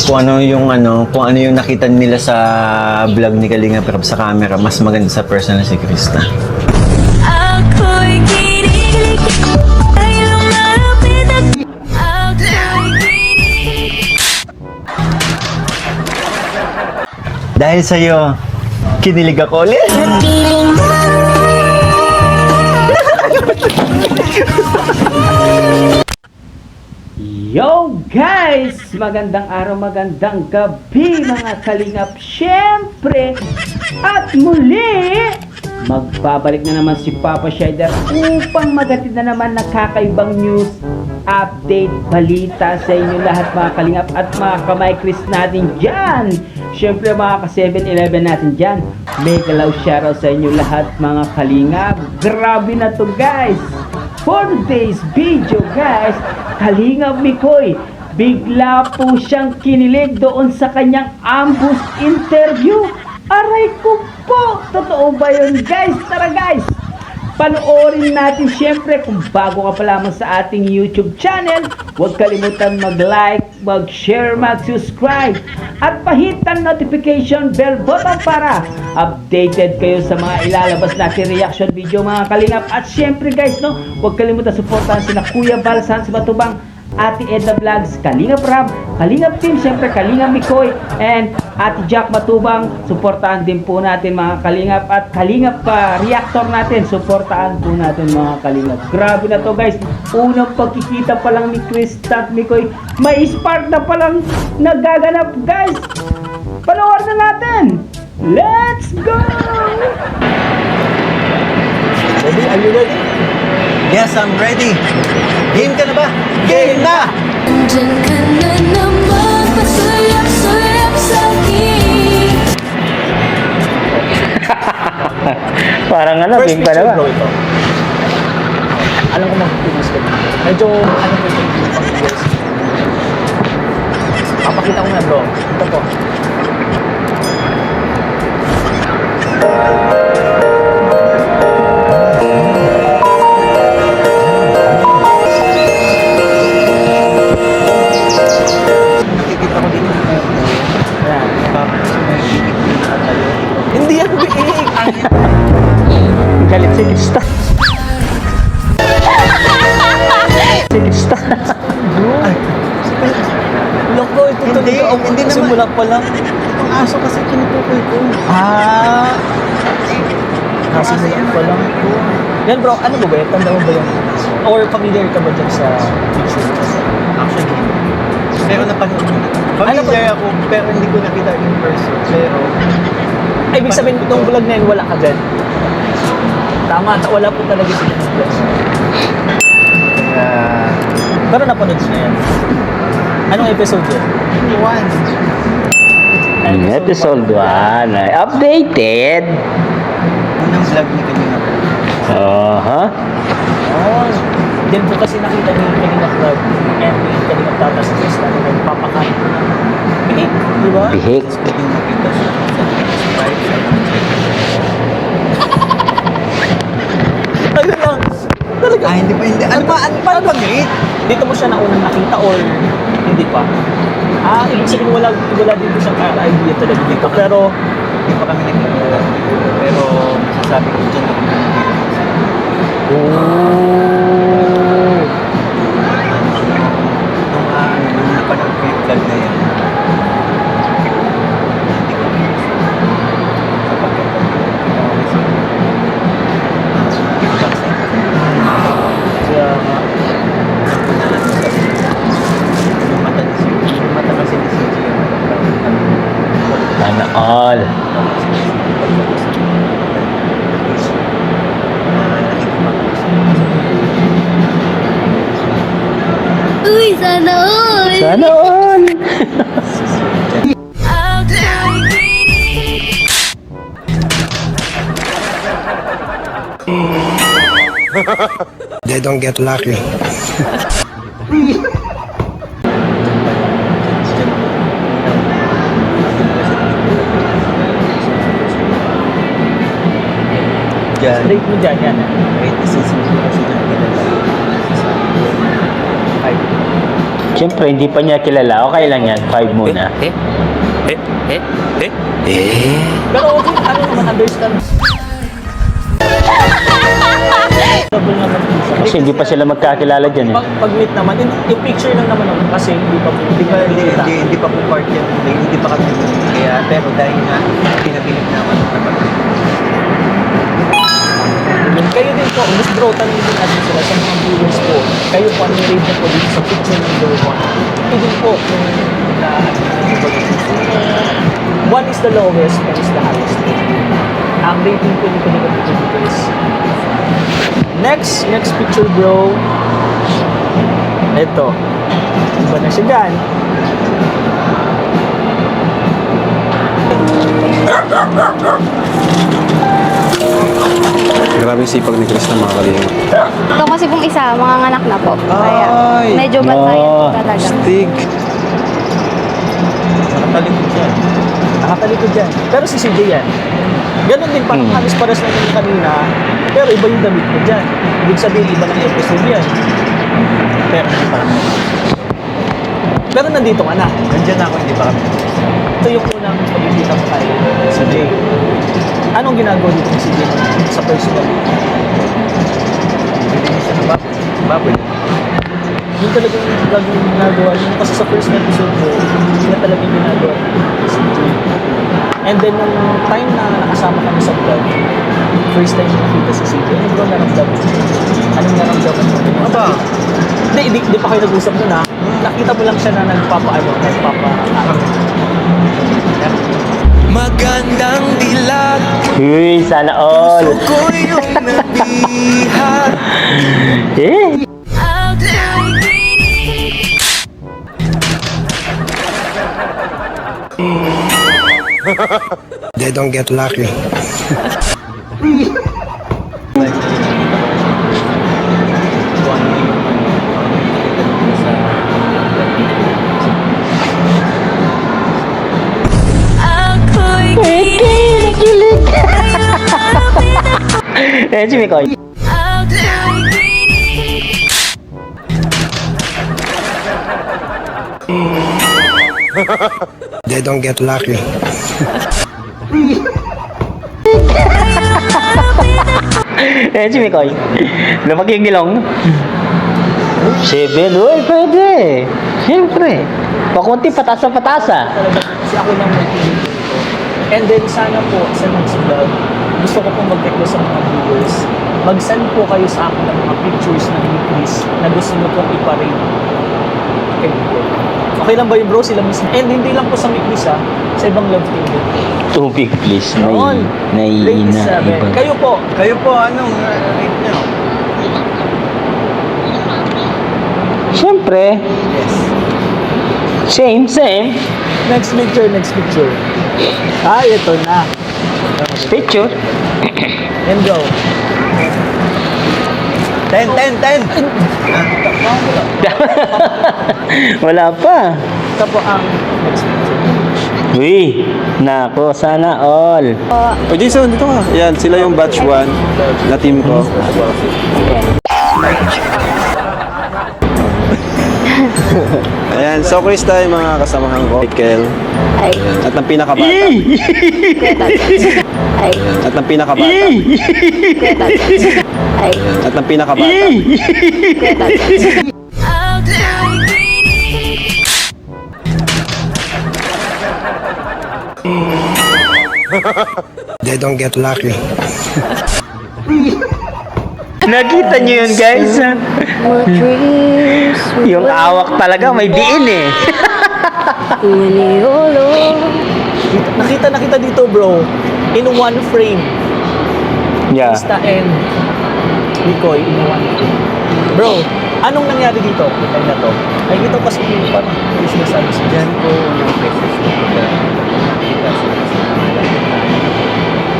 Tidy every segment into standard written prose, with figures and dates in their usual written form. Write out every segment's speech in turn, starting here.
kung ano yung nakita nila sa vlog ni Kalinga pero sa camera, mas maganda sa personal si Krista. Ako'y kinikilig, ayong malapit at ako'y kinikilig. Dahil sa'yo, kinilig ako ulit. Piling mo. Yo guys! Magandang araw, magandang gabi mga kalingap. Siyempre, at muli, magbabalik na naman si Papa Shider upang magatid na naman nakakaibang news, update, balita sa inyo lahat mga kalingap at mga kamay-Chris natin dyan. Siyempre mga ka-7-Eleven natin dyan. Mega love shoutout sa inyo lahat mga kalingap. Grabe na to guys! For today's video guys, Kalingap Mikoy, bigla po siyang kinilig doon sa kanyang ambush interview. Aray ko po! Totoo ba yun guys? Tara guys! Panoorin natin syempre. Kung bago ka pa lamang sa ating YouTube channel, huwag kalimutan mag-like, mag-share, mag-subscribe at pahit ang notification bell button para updated kayo sa mga ilalabas natin reaction video mga kalingap. At syempre guys, no, huwag kalimutan supportahan sina Kuya Bal Sans Batubang, Ate Edna Vlogs, Kalingap Rab, Kalingap Team, syempre Kalingap Mikoy, and Ate Jack Matubang. Suportahan din po natin mga kalingap. At Kalingap reactor natin, suportahan po natin mga kalingap. Grabe na to guys. Unang pagkikita pa lang ni Chris at Mikoy, may spark na palang nagaganap guys. Panoorin na natin. Let's go! Ready? Are you ready? Yes, I'm ready. Game ka na ba? Game na! Andyan ka na naman, pasulap-sulap sa'kin. Parang ano, First big pa picture naman. bro ito. Alam ko mag-finish ka. Medyo ano po yung pang-years. Papakita ko na bro. Ito po. Nakikita ko dito. Ayan. Hindi yan biig! Galit si Krista. Si Krista. Loko, ito Hindi, hindi naman. Simula pa lang. Ang aso kasi tinutukoy ko. Kasimula pa lang. Yan bro, ano ba ba yan? Tanda mo ba yan? Or familiar ka ba dyan sa picture? Actually, pero napanood ko na. Familiar ako, pero hindi ko nakita in person. Pero, Ay, ibig sabihin, itong vlog na yun, wala ka dyan. Tama, wala po talaga sila ng vlog. Pero napanood na yan. Anong episode yun? one. Episode 1 ay updated. Unang vlog ni Kalinga. Aha. Oh, diyan po kasi nakita niyo yung Kalinga Vlog and yung Kalinga Tata sa Krista na nagpapakain po ng bihik, di ba? Bihik. Hindi nakita siya sa Sprite. Ayun lang. Talaga. Hindi pa, hindi. Ano ba great? Dito mo siya naunang nakita or hindi pa? Ibig sabihin wala dito siyang idea talaga dito. Pero, Hindi pa kami nakikita. Pero, masasabi ko dyan ako nakikita. Nung napanood ko yung vlog na yan, kaya nga, Sana all. Uy, sana all. Sana all. Ako'y kinikilig. They don't get lucky. Dyan. rate mo dyan yan. Rate is since hindi ko kasi dyan kilala. 5. Siyempre, hindi pa niya kilala. Okay lang yan. 5 muna. Pero okay, ano naman, understand. Double naman minsan. Kasi hindi pa sila magkakilala dyan eh. Pag-meet naman, yung picture lang naman ako kasi hindi pa po, hindi pa nakikita. Hindi pa po part yan. Hindi pa kami. Kaya, pero dahil nga, pinabilig naman. Kayo din po, Miss Bro, tanong din natin sila sa mga viewers po. Kayo po, anong rate na po dito sa picture number 1? Ito din po, kung one is the lowest, one is the highest. Ang rating po dito dito is next picture bro. Ito. Iba na siya dyan. Grabing sipag ni Chris na mga kalingap. Ito kasi pong isa, mga anak na po. Kaya Ay! medyo bantayan po Oh. talaga. Stig. Nakatalikod siya. Nakatalikod dyan. Pero si CJ yan. Ganon din, parang halos pares na yung kanina. Pero iba yung damit ko dyan. Ibig sabihin, iba ng episode yan. Pero hindi pa kami. Pero nandito ka na. Nandiyan ako, hindi pa kami. Ito yung unang pagkikita mo tayo sa Jay. Anong ginagawa dito ni CJ sa personal? Bibili siya ng baboy. Yung talagang laging ginagawa niya. Kasi sa first episode mo, hindi na talagang ginagawa ni CJ. And then, nung time na nakasama kami sa vlog, first time na nakita si CJ, ano bro naramdaman? Anong naramdaman mo? Aba, Hindi pa kayo nag-usap nun ha. Nakita mo lang siya na nagpapa. Magandang dilag Uy, sana all. ko yung nabihan. Eh? I'll do it. They don't get lucky. Ako'y kinikilig. Eh, si Mikoy. I'll do it. They don't get lucky. Eh, si Mikoy. Lumaki yung gilong. 7, uy, pwede. Siyempre. Pakunti, patasa. Talaga, kasi ako lang nagpili ko ito. And then sana po sa next vlog, gusto ko pong mag-request sa mga viewers, mag-send po kayo sa akin ng mga pictures ng ni Chris na gusto nyo pong iparate kay Nico. Okay lang ba yung bro sila mismo? And hindi lang po sa ni Chris ha, sa ibang love team din. Tubig, please. Noon, ladies Naiina. 7. Kayo po, anong rate niyo? Siyempre. Yes. Same. next picture. Ito na. Picture. And go. 10. Wala pa. Ito po ang next picture. Uy, nako, sana all. O Jason, dito ka. Yan, sila yung batch 1 na team ko. Ayan, so Chris tayo mga kasamahan ko. Michael. Ay, At ng pinakabata. kuya Tatay. Ay, At ng pinakabata. kuya Tatay. Ay, At ng pinakabata. kuya Tatay. I'll do it. They don't get lucky. Nakita niyo yun, guys? More dreams. Yung awak talaga, may diin eh. Uliolo. Nakita dito bro, in one frame. Yeah. Krista and Mikoy in one frame. Bro, anong nangyari dito? Kita niya to. Ay, ito kasi yung parang yung sinasabi si Diyan ko ng beses nakita sila sa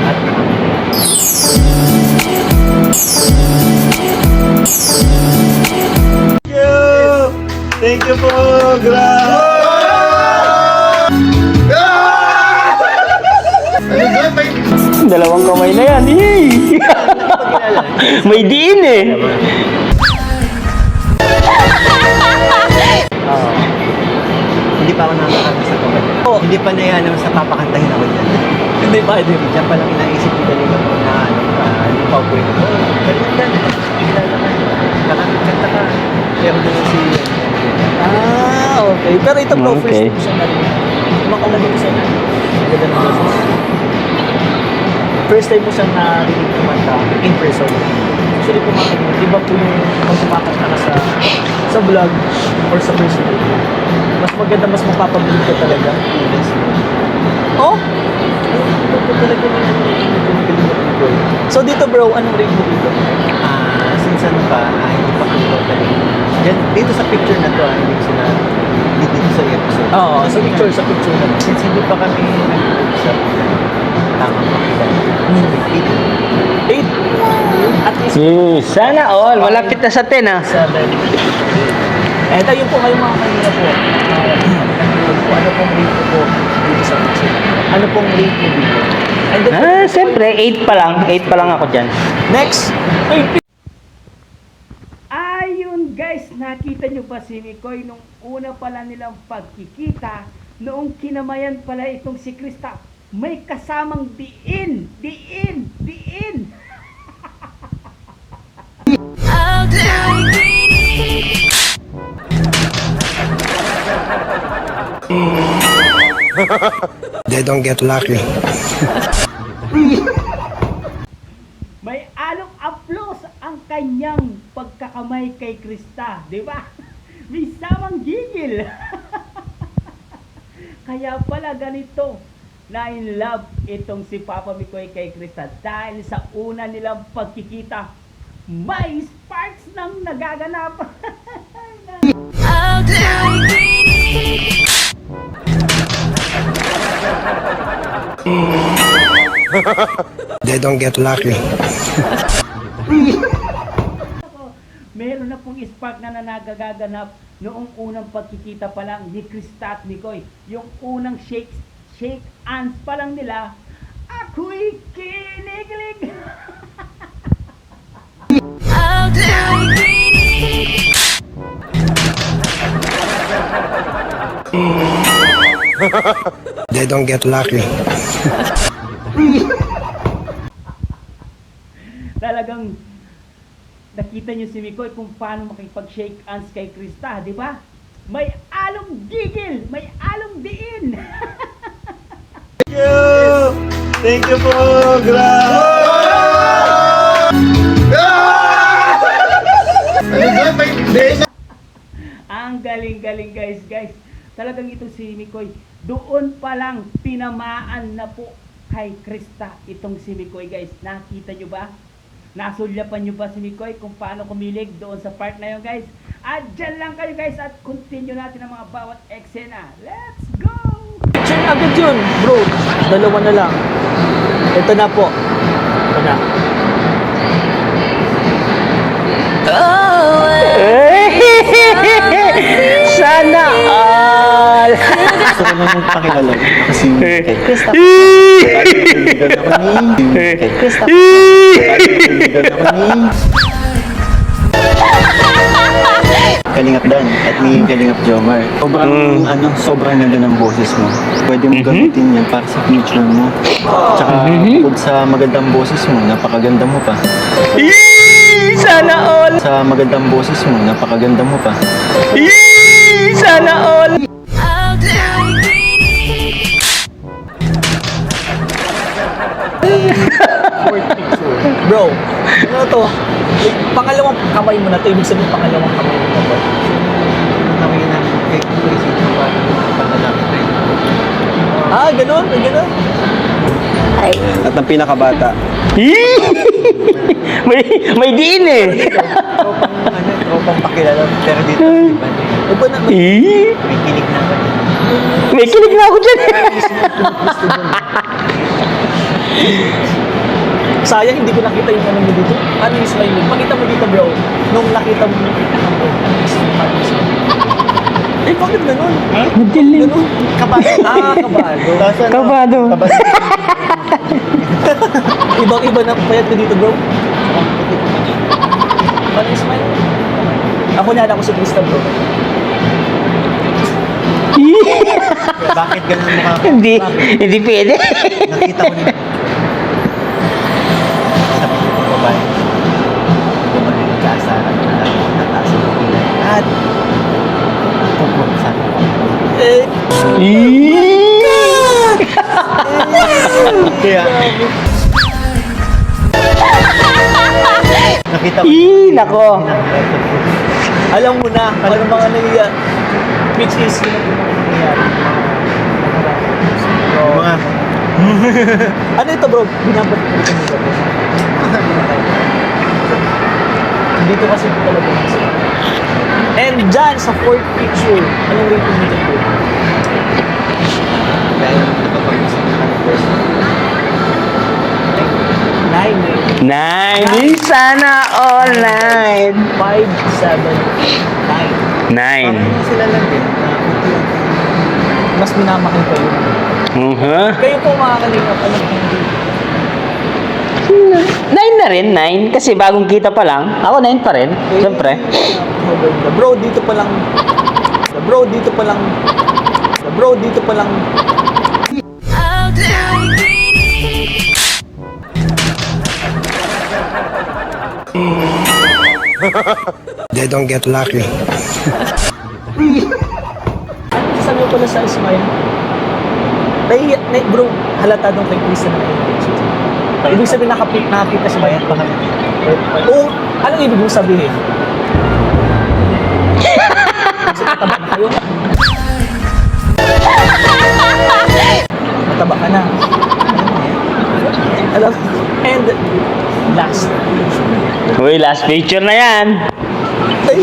at Thank you po, Dalawang kamay na yan. Yay! May diin eh. pa ako nakakanta sa kabay. Oh. Hindi pa na yan naman sa papakantahin ako dyan. Hindi pa, hindi. Diyan pa lang inaisip ko kanina ko na lipaw ko yun. Oh, ganyan yan. Kilala ka. Nakakanta ka. Pero doon si... Ah, okay. Pero ito bro, first Okay. time ko siya narinig. Makalagay ko siya na. Maganda ng boses. First time mo siya narinig kumanta in person. Actually kumakanta mo, iba po yung pag kumakanta ka sa vlog or sa personal. Mas maganda, mas mapapabilib ka talaga. Oh? Ito po talaga yung So dito bro, anong rate mo dito? Since ano pa, hindi pa kami totally. Yan, dito sa picture na to, hindi ko sila, hindi dito sa episode. Oo, sa picture na. Since hindi pa kami nag-uusap, tamang makilala. 8. At least Sana all. Malapit na sa 10 ah. 7. Eh, tayo po kayo mga kanina po. Ano pong rate mo po dito sa picture? Ano pong rate mo dito? And then, Siyempre, 8 pa lang. 8 pa lang ako dyan. next, Ayun guys, nakita nyo ba si Mikoy nung una pala nilang pagkikita, noong kinamayan pala itong si Krista, may kasamang diin. I'll take it. They don't get lucky. May along applause ang kanyang pagkakamay kay Krista, di ba? May samang gigil. Kaya pala ganito na in love itong si Papa Mikoy kay Krista dahil sa una nilang pagkikita, may sparks nang nagaganap. I'll take it. They don't get lucky. Meron na pong spark na nagaganap noong unang pagkikita pa lang ni Krista at Mikoy. Yung unang shake hands pa lang nila, ako'y kinikilig. I'll take it. They don't get lucky. Talagang nakita niyo si Mikoy kung paano makipag-shake hands kay Krista, di ba? May along gigil, may along diin. Thank you po! Ang galing-galing guys. Talagang ito si Mikoy, doon pa lang tinamaan na po kay Krista itong si Mikoy guys. Nakita nyo ba? Nasulyapan nyo ba si Mikoy kung paano kumilig doon sa part na yun guys? At dyan lang kayo guys at continue natin ang mga bawat eksena. Let's go! picture na agad yun, bro. Dalawa na lang. Ito na po. Ito na. Sana all! Gusto ko lang magpakilala kasi kay Krista. Kay Krista. Kalingap Dan at ni Kalingap Jomar. Sobrang ganda ng boses mo. Pwede mo gamitin yan para sa future mo. Tsaka bukod sa magandang boses mo, napakaganda mo pa. Sana all! Sa magandang boses mo, napakaganda mo pa. Sana all! I'll take it. Fourth picture. Bro, ano to? Pangalawang kamay mo na to. Ibig sabihin pangalawang kamay mo na to. Kami na kay President pa panalaki tayo. Ah, ganun? Ganun? Ay, At ang pinakabata. may diin eh! Tropang pakilala. Pero dito, iba na yun. Iba na. May kilig na ba? May kilig na ako dyan! Sayang, hindi ko nakita yung ano mo dito. Ano yung smile mo? Pakita mo dito, bro. Nung nakita mo yung eh, bakit ganun? Madilim. Ganun? Kabado. Ah, kabado. Kabado. Ibang-iba na payat ka dito, bro. Paano yung smile? Ako na ako si Krista, bro. Bakit ganun mukha ko? Hindi pwede. Nakita ko na. Sabi ko po babae. Ito ba yung nagkaasaran na nataas ang pilay? At pupuksan. Kaya nakita ko. Nako. Alam mo na, ano mga nangyayari. Which is, yun ang nangyayari. Yung mga Ano ito bro? Binabalik ko ito nila bro. Dito kasi talaga yung isa. And dyan, sa fourth picture, anong rating nito bro? dahil nakapag-isip na ng person. 9, 9. Sana all 9. 5, 7, 9. 9. Parang sila lang din na unti-unti. Mas minamahal kayo. Kayo po mga kalingap, ano po? 9 na rin, 9. Kasi bagong kita pa lang. Ako 9 pa rin. Siyempre. Bro, dito pa lang. Bro, dito pa lang. Bro, dito pa lang. I'll take it. They don't get lucky. Sabi ko pala sa Ismail, bro, halata doon kay Krista na naiintindihan. Ibig sabihin nakakita si Bayan pa kami. Oo, anong ibig mong sabihin? Mataba na kayo? Mataba ka na. Alam, and last. Uy, last picture na yan. Ay,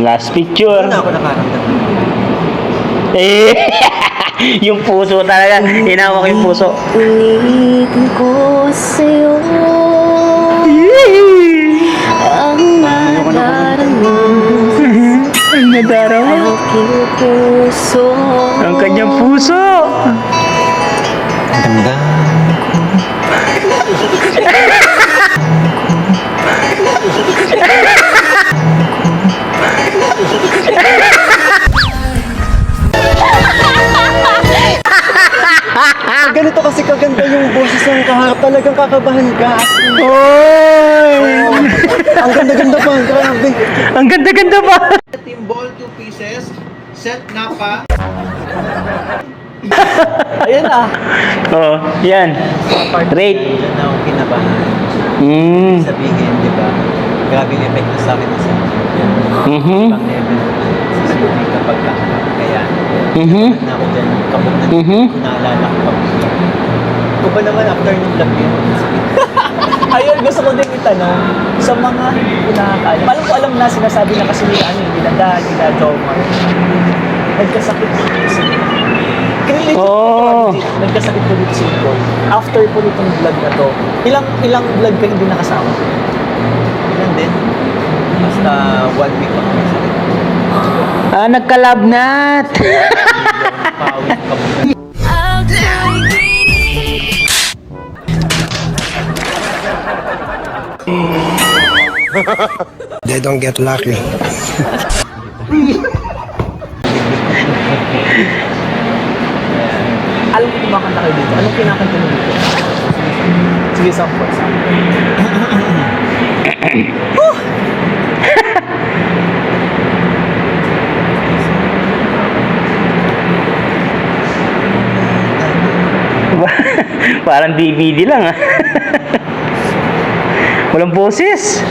Last picture. Ano ako nakaramdam? Eh, yung puso talaga. Hinawa ko yung puso. Ulitin ko sa'yo ang nadarama Ang nadarama. aking puso. Ang kanyang puso. Ang ganda. Ganito kasi kaganda yung boses ng kaharap. Talagang kakabahan ka. Oy! Ang ganda-ganda pa. Grabe. Ang ganda-ganda pa. Team ball 2 pieces, set napa. ayan ah. Oh, yan. Rate. Diyan na ako kinabahan. Sabihin, di ba? Grabe yung effect na sa akin sa pang level. Sasabihin kapag kaharap. Kaya, na ako dyan. Kapag naalala ko pag ko ba naman after ng vlog yun? Ayun, gusto ko din itanong sa mga hindi ko nakakaalam. Alam na sinasabi na kasi nila nila Dan, nila Jomar. Nagkasakit po dito si Oh. Nagkasakit po dito si Nicole. After po nitong vlog na to, ilang vlog ka hindi nakasama? Ilan din? Basta 1 week ako may sakit. Nagkalabnat. Pawit ka mo. I'll take it. They don't get lucky. Alam ko kumakanta kayo dito. Anong kinakanta mo dito? Sige, sample. Parang DVD lang ah. Walang boses.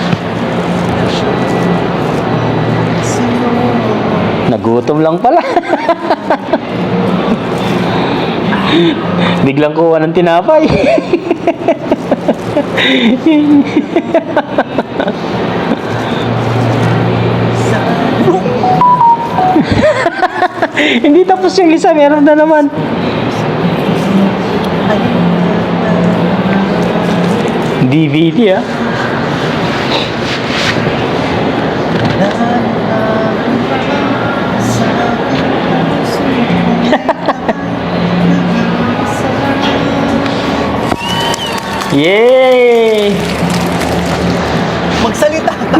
Nagutom lang pala. Biglang kuha ng tinapay. Hindi tapos yung isa, meron na naman. DVD ah. Yay! Magsalita ka!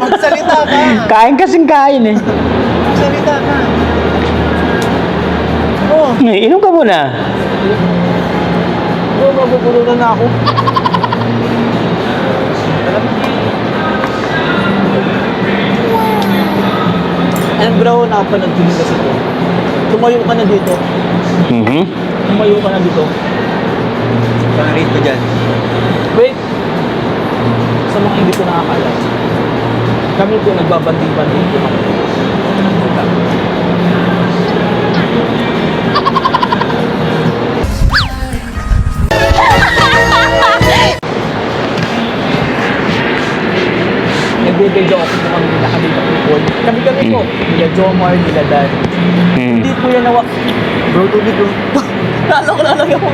Magsalita ka! Kain kasing kain eh. Magsalita ka! Inom ka muna. Bro, mabubulunan na ako. And bro, nakapanood ko din kasi ito. Tumayo ka na dito. Mhm. Tumayo ka na dito. Parang rito dyan. Wait! Sa mga hindi ko nakakala. Kami po nagbabanding-banding po kami. Nagbe-video ako po kami nila kami people. Kami po. Nila Jomar, nila Dan. Hindi po yan Bro, tubig bro. Lalo ko lalagyan ko.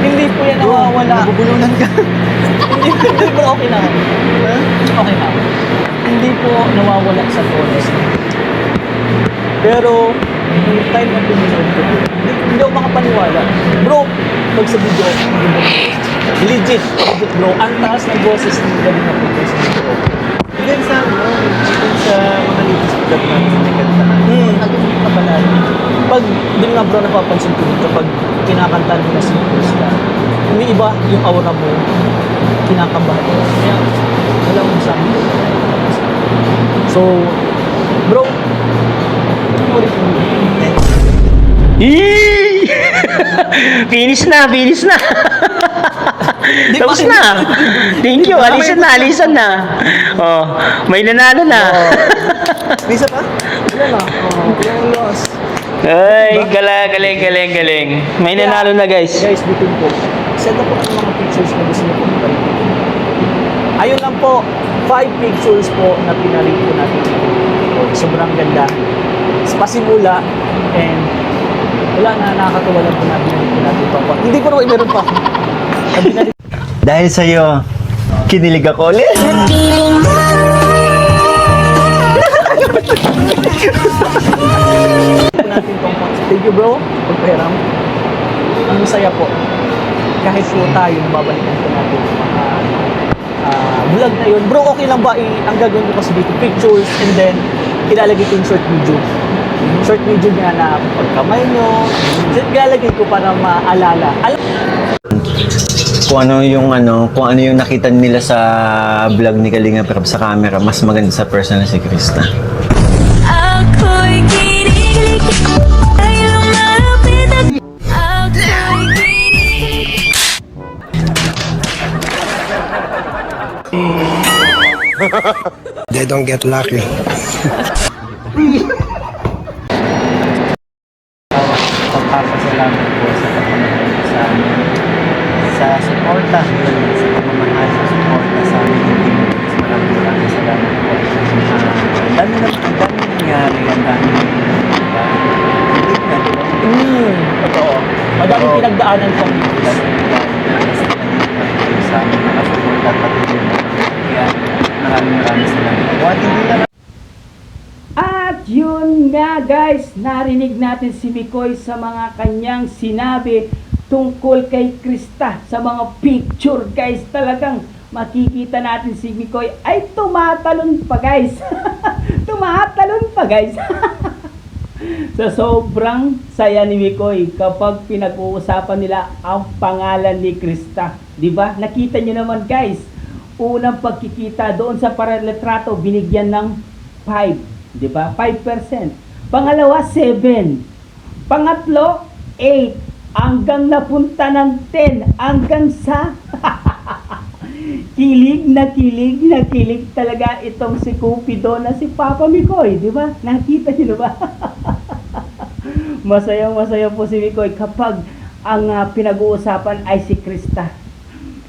Hindi po yan nawawala. Nabubulunan ka. Hindi bro, okay na. Okay na. Hindi po nawawala sa tones. Pero, yung time na pinunod ko, hindi ako makapaniwala. Bro, pag sa video, legit bro, ang taas ng boses ng galing na po sa video. Even sa even sa mga latest vlog namin na nagkanta. Ang kabalay. Pag, din nga bro, napapansin ko dito, pag kinakanta mo na si Krista, umiiba yung aura mo, kinakabahan mo. Kaya, wala mo sa akin. So, bro, sorry po. Finish na. Tapos na. Thank you. Alisan na. Oh, may nanalo na. May isa pa? Wala na. Yung loss. Ay, galing. May nanalo na, guys. Guys, dito po. Send na po ang mga pictures na gusto niyo po iparin. Ayun lang po, 5 pictures po na pinarin po natin. Sobrang ganda. Pasimula and wala na, nakakatawa lang po na pinarin po natin ito. Hindi ko naman meron pa. Dahil sa'yo, kinilig ako ulit. Natin tong thank you bro, pagpahiram. Ang masaya po. Kahit po tayo, babalikan po natin yung mga vlog na yun. Bro, okay lang ba ang gagawin ko kasi dito, pictures and then ilalagay ko yung short video. Short video niya na pagkamay nyo, ilalagay ko para maalala. Kung ano yung nakita nila sa vlog ni Kalinga pero sa camera, mas maganda sa personal si Krista. Ako'y kinikilig, ayaw malapit at ako'y kinikilig. They don't get lucky. Pagpapasalamat po sa pagmamahal sa amin. Sa suporta, sa pagmamahal, sa suporta sa amin ng team. Maraming salamat po. Ang dami nangyari, ang dami hindi na, di ba? Totoo. Madaming pinagdaanan ko. Sa amin, nakasuporta at patuloy na. Kaya maraming salamat po. At hindi lang At yun nga guys, narinig natin si Mikoy sa mga kanyang sinabi tungkol kay Krista sa mga picture guys. Talagang makikita natin si Mikoy ay tumatalon pa guys. Tumatalon pa guys. Sa sobrang saya ni Mikoy kapag pinag-uusapan nila ang pangalan ni Krista. Diba? Nakita nyo naman guys, unang pagkikita doon sa paraletrato binigyan ng 5. Diba? 5%. Pangalawa, 7. Pangatlo, 8. Hanggang napunta ng 10. Hanggang sa kilig na kilig talaga itong si Cupido na si Papa Mikoy. Diba? Nakita niyo ba? Masaya po si Mikoy kapag ang pinag-uusapan ay si Krista.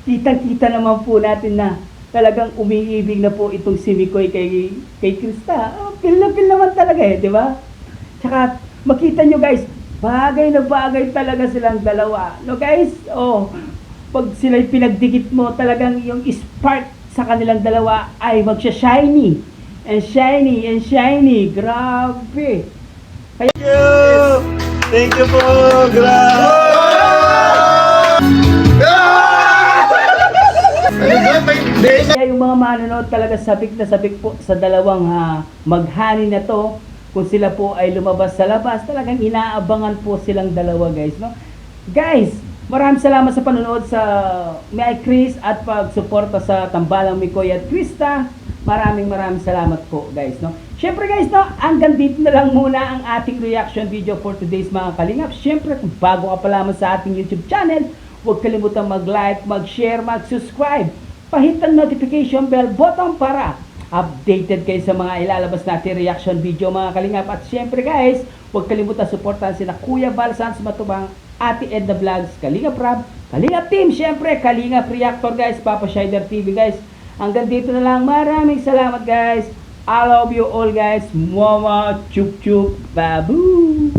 Kitang-kita naman po natin na talagang umiibig na po itong si Mikoy kay Krista. Feel na feel naman talaga di ba? Tsaka, makita nyo guys, bagay na bagay talaga silang dalawa. No guys, pag sila'y pinagdikit mo, talagang yung spark sa kanilang dalawa ay magsha-shiny. And shiny. Grabe. Thank you po! Kaya yung mga manonood talaga sabik na sabik po sa dalawang maghani na to. kung sila po ay lumabas sa labas, talagang inaabangan po silang dalawa guys, no? Guys, maraming salamat sa panonood sa May Chris at pagsuporta sa Tambalang Mikoy at Krista. Maraming salamat po guys, no? Syempre guys, no, hanggang dito na lang muna ang ating reaction video for today's mga kalingap. Syempre, kung bago ka pa lamang sa ating YouTube channel, huwag kalimutan mag-like, mag-share, mag-subscribe. Pahit ang notification bell button para updated kayo sa mga ilalabas natin reaction video mga kalingap. At syempre guys, huwag kalimutan suportahan sina Kuya Val Sans Matubang, Ate Edna Vlogs, Kalingap Rab, Kalingap Team, syempre Kalingap Reactor guys, Papa Shider TV guys. Hanggang dito na lang. Maraming salamat guys. I love you all guys. Mama chup chup babu.